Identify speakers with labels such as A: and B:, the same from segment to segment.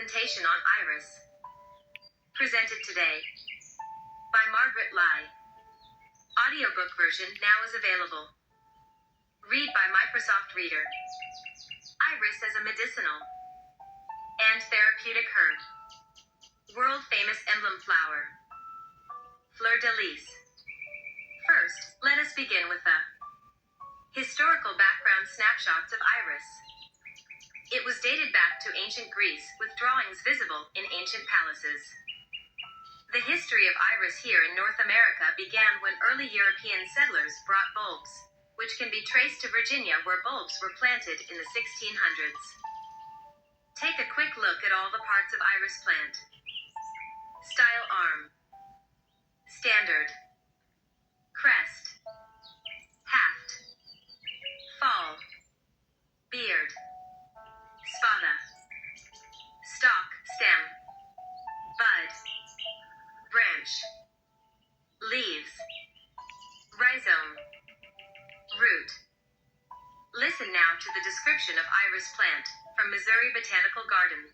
A: presentation on Iris. Presented today by Margaret Lai. Audiobook version now is available. Read by Microsoft Reader. Iris as a medicinal and therapeutic herb. World-famous emblem flower. Fleur de lis. First, let us begin with the historical background snapshots of Iris. It was dated back to ancient Greece, with drawings visible in ancient palaces. The history of Iris here in North America began when early European settlers brought bulbs, which can be traced to Virginia where bulbs were planted in the 1600s. Take a quick look at all the parts of Iris plant. Style: arm, standard, crest, haft, fall, beard, spada, stalk, stem, bud, branch, leaves, rhizome, root. Listen now to the description of Iris plant from Missouri Botanical Garden.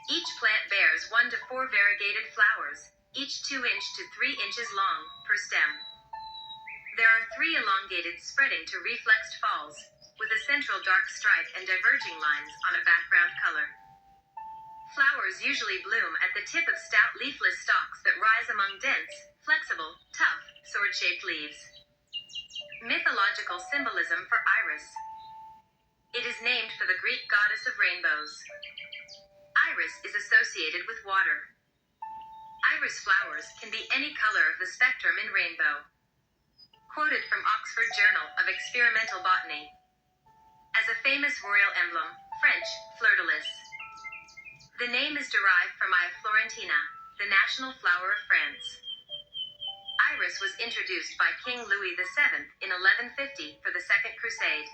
A: Each plant bears 1 to 4 variegated flowers, each 2 to 3 inches long, per stem. There are 3 elongated spreading to reflexed falls, with a central dark stripe and diverging lines on a background color. Flowers usually bloom at the tip of stout leafless stalks that rise among dense, flexible, tough, sword-shaped leaves. Mythological symbolism for Iris. It is named for the Greek goddess of rainbows. Iris is associated with water. Iris flowers can be any color of the spectrum in rainbow. Quoted from Oxford Journal of Experimental Botany. As a famous royal emblem, French, fleur de lis. The name is derived from I. Florentina, the national flower of France. Iris was introduced by King Louis VII in 1150 for the Second Crusade.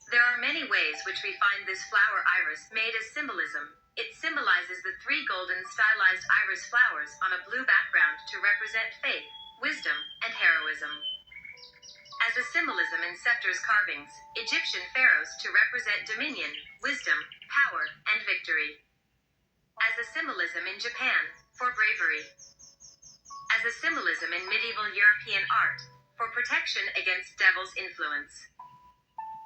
A: There are many ways which we find this flower iris made as symbolism. It symbolizes the 3 golden stylized iris flowers on a blue background to represent faith, wisdom, and heroism. As a symbolism in scepters carvings, Egyptian pharaohs to represent dominion, wisdom, power, and victory. As a symbolism in Japan, for bravery. As a symbolism in medieval European art, for protection against devil's influence.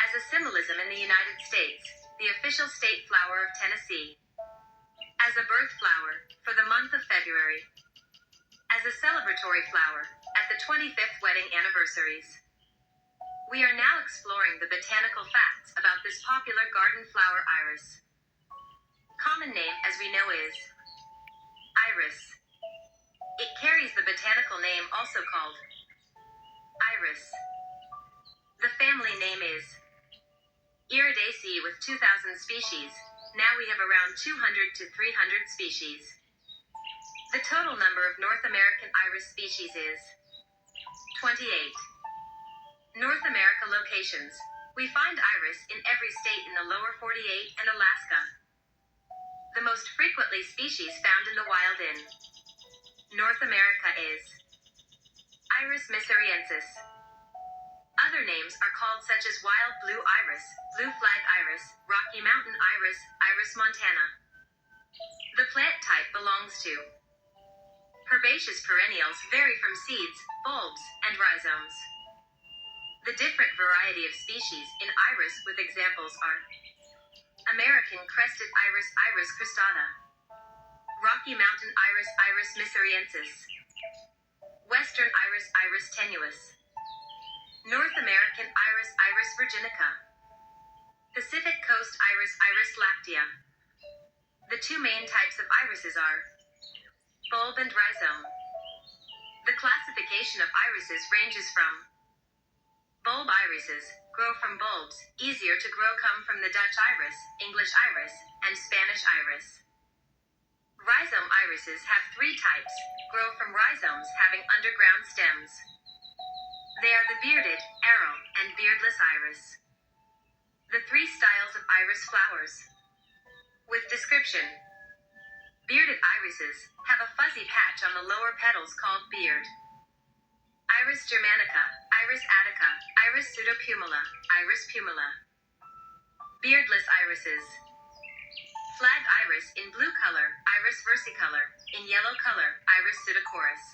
A: As a symbolism in the United States, the official state flower of Tennessee. As a birth flower, for the month of February. As a celebratory flower, at the 25th wedding anniversaries. We are now exploring the botanical facts about this popular garden flower iris. Common name as we know is iris. It carries the botanical name also called iris. The family name is Iridaceae with 2,000 species. Now we have around 200 to 300 species. The total number of North American iris species is 28. North America locations. We find iris in every state in the lower 48 and Alaska. The most frequently species found in the wild in North America is Iris missouriensis. Other names are called such as wild blue iris, blue flag iris, Rocky Mountain iris, Iris montana. The plant type belongs to herbaceous perennials, vary from seeds, bulbs, and rhizomes. The different variety of species in iris with examples are American crested iris, Iris cristata. Rocky Mountain iris, Iris missouriensis. Western iris, Iris tenuis. North American iris, Iris virginica. Pacific coast iris, Iris lactea. The 2 main types of irises are bulb and rhizome. The classification of irises ranges from bulb irises, grow from bulbs, easier to grow, come from the Dutch iris, English iris, and Spanish iris. Rhizome irises have 3 types, grow from rhizomes having underground stems. They are the bearded, arrow, and beardless iris. The 3 styles of iris flowers. With description. Bearded irises have a fuzzy patch on the lower petals called beard. Iris germanica, Iris attica, Iris pseudopumila, Iris pumila. Beardless irises. Flag iris in blue color, Iris versicolor, in yellow color, Iris pseudochorus.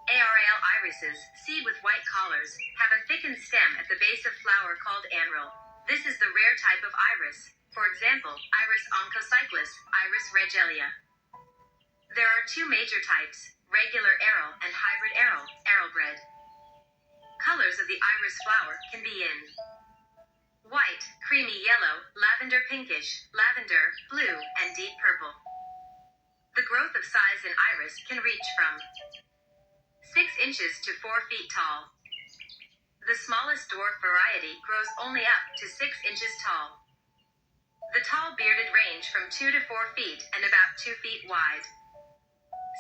A: Arl irises, seed with white collars, have a thickened stem at the base of flower called anril. This is the rare type of iris. For example, Iris onchocyclis, Iris regelia. There are two major types, regular aril and hybrid aril, aril-bred. Colors of the iris flower can be in white, creamy yellow, lavender pinkish, lavender, blue, and deep purple. The growth of size in iris can reach from 6 inches to 4 feet tall. The smallest dwarf variety grows only up to 6 inches tall. The tall bearded range from 2 to 4 feet and about 2 feet wide.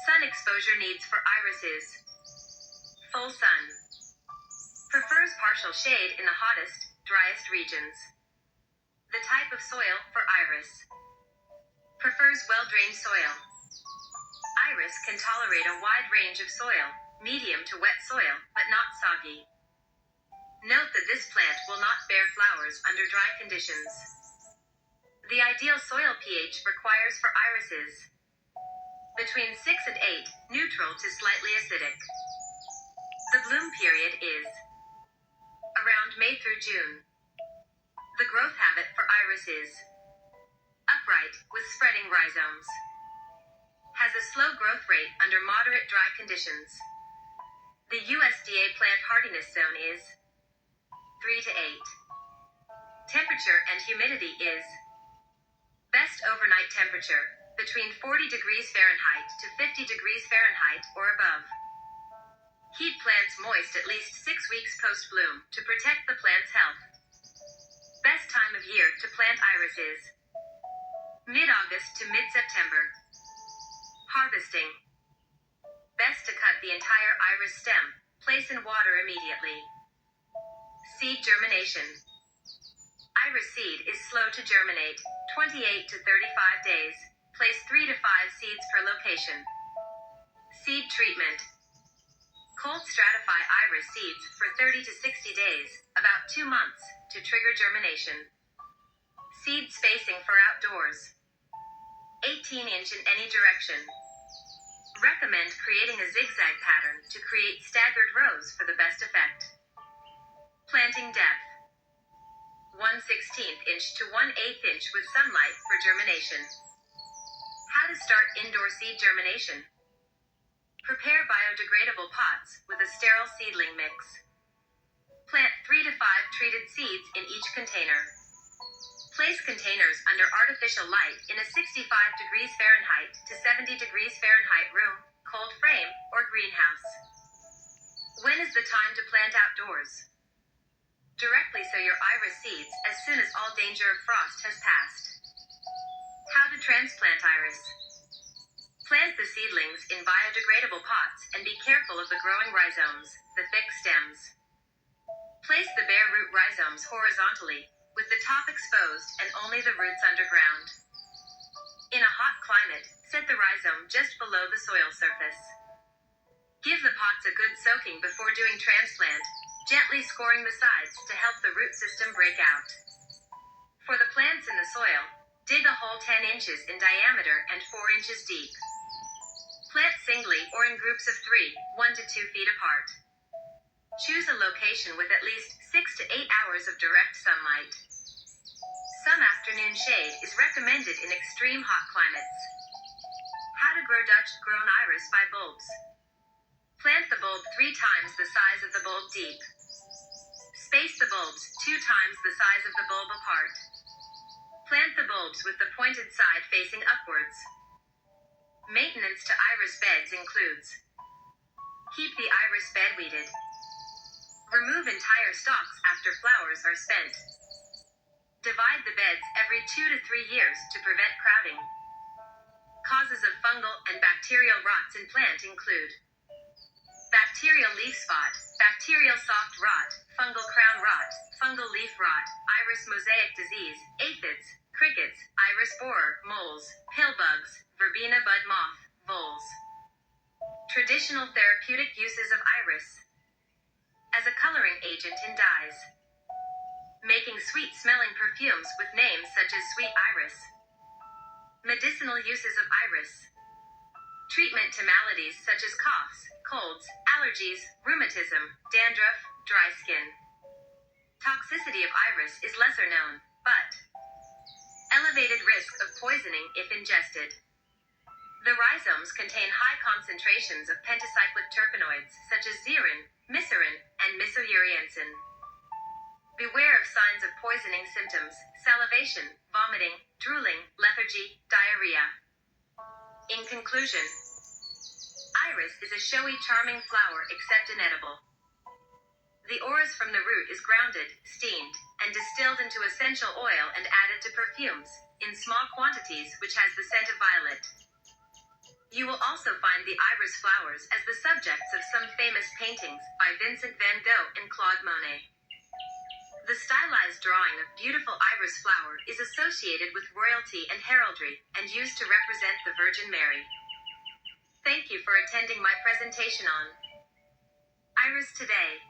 A: Sun exposure needs for iris is full sun. Prefers partial shade in the hottest, driest regions. The type of soil for iris. Prefers well-drained soil. Iris can tolerate a wide range of soil, medium to wet soil, but not soggy. Note that this plant will not bear flowers under dry conditions. The ideal soil pH requires for irises between 6 and 8, neutral to slightly acidic. The bloom period is around May through June. The growth habit for iris is upright, with spreading rhizomes. Has a slow growth rate under moderate dry conditions. The USDA plant hardiness zone is 3 to 8. Temperature and humidity is best overnight temperature between 40 degrees Fahrenheit to 50 degrees Fahrenheit or above. Keep plants moist at least 6 weeks post-bloom to protect the plant's health. Best time of year to plant iris is mid-August to mid-September. Harvesting. Best to cut the entire iris stem, place in water immediately. Seed germination. Iris seed is slow to germinate, 28 to 35 days. Place 3 to 5 seeds per location. Seed treatment. Cold stratify iris seeds for 30 to 60 days, about 2 months, to trigger germination. Seed spacing for outdoors. 18 inch in any direction. Recommend creating a zigzag pattern to create staggered rows for the best effect. Planting depth. 1/16 inch to 1/8 inch with sunlight for germination. How to start indoor seed germination. Prepare biodegradable pots with a sterile seedling mix. Plant 3 to 5 treated seeds in each container. Place containers under artificial light in a 65 degrees Fahrenheit to 70 degrees Fahrenheit room, cold frame, or greenhouse. When is the time to plant outdoors? Directly sow your iris seeds as soon as all danger of frost has passed. How to transplant iris. Plant the seedlings in biodegradable pots and be careful of the growing rhizomes, the thick stems. Place the bare root rhizomes horizontally, with the top exposed and only the roots underground. In a hot climate, set the rhizome just below the soil surface. Give the pots a good soaking before doing transplant, gently scoring the sides to help the root system break out. For the plants in the soil, dig a hole 10 inches in diameter and 4 inches deep. Plant singly or in groups of 3, 1 to 2 feet apart. Choose a location with at least 6 to 8 hours of direct sunlight. Some afternoon shade is recommended in extreme hot climates. How to grow Dutch-grown iris by bulbs. Plant the bulb 3 times the size of the bulb deep. Space the bulbs 2 times the size of the bulb apart. Plant the bulbs with the pointed side facing upwards. Maintenance to iris beds includes: keep the iris bed weeded. Remove entire stalks after flowers are spent. Divide the beds every 2 to 3 years to prevent crowding. Causes of fungal and bacterial rots in plant include: bacterial leaf spot, bacterial soft rot, fungal crown rot, fungal leaf rot, iris mosaic disease, aphids, crickets, iris borer, moles, pillbugs, verbena bud moth, voles. Traditional therapeutic uses of iris. As a coloring agent in dyes. Making sweet-smelling perfumes with names such as sweet iris. Medicinal uses of iris. Treatment to maladies such as coughs, colds, allergies, rheumatism, dandruff, dry skin. Toxicity of iris is lesser known, but elevated risk of poisoning if ingested. The rhizomes contain high concentrations of pentacyclic terpenoids such as zearin, miserin, and misouriansin. Beware of signs of poisoning symptoms: salivation, vomiting, drooling, lethargy, diarrhea. In conclusion, iris is a showy, charming flower except inedible. The orris from the root is grounded, steamed, and distilled into essential oil and added to perfumes, in small quantities, which has the scent of violet. You will also find the iris flowers as the subjects of some famous paintings by Vincent van Gogh and Claude Monet. The stylized drawing of beautiful iris flower is associated with royalty and heraldry, and used to represent the Virgin Mary. Thank you for attending my presentation on Iris today.